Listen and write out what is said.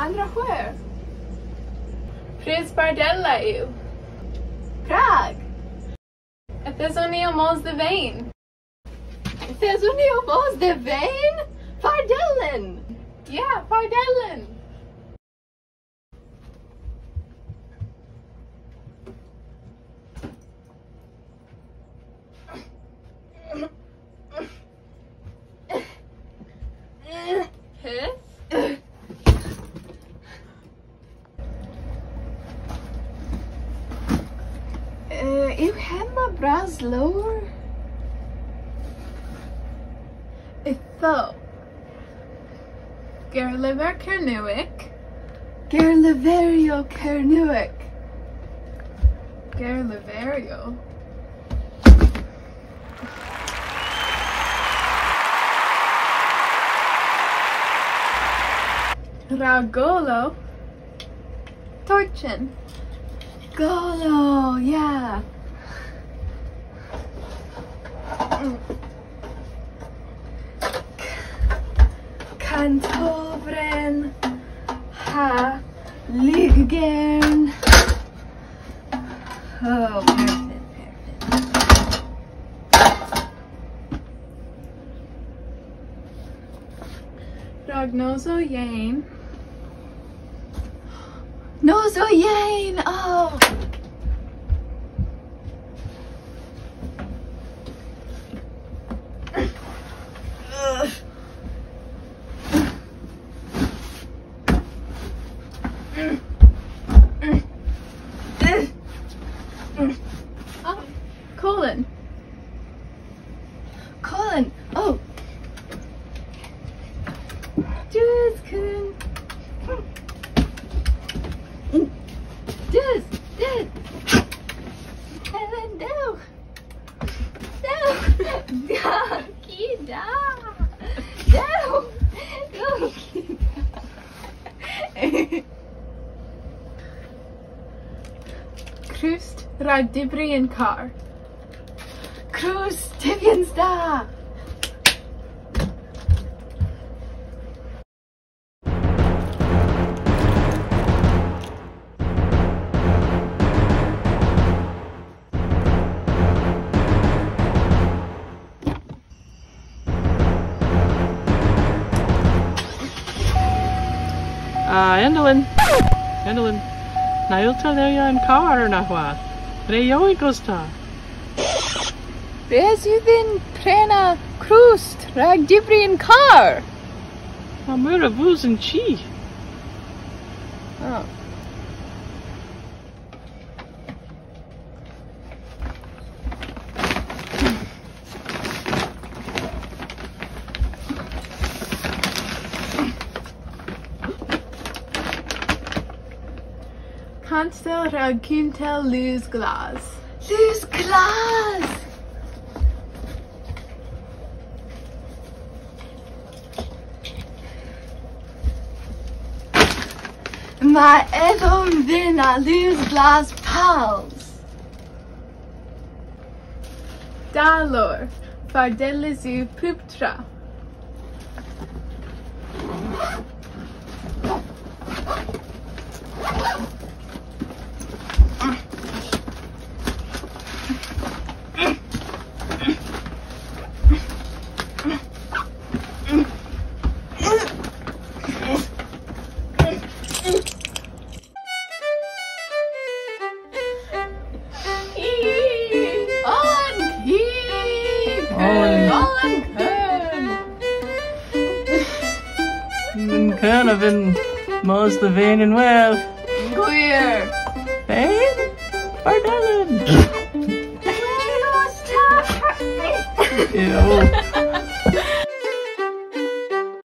Andra where? Pris Fardellyn. Prague. It's only almost the vein. There's only almost the vein? Fardellyn! Yeah, Fardellyn. Ik heb mijn bras lower. Ithel. Gerlever Kernewek. Gerleverio Kernewek. Gerleverio. Ragolo. Torchen. Golo, yeah. Kantovren ha liggen. Oh, perfect. Ragnoso Yane. Nozo Yane, oh. Oh, Colin. Colin, oh. Just Colin. Just. No. Kida. No. Krust Ragdibrian car. Cruz Tiviansta. Fardellyn, na ilta leia yn car na hwa. Reo I gosta. Res you then prena crust Ragdibrian car. Ma mura vus yn chi. Oh. Kanstel Ragkintel lose glass. Lose glass. My Edom Vina lose glass pals. Dalor Fardelizu Puptra. Kernow in Mo's the vein and well. Queer. Vein? Fardellyn. Ew.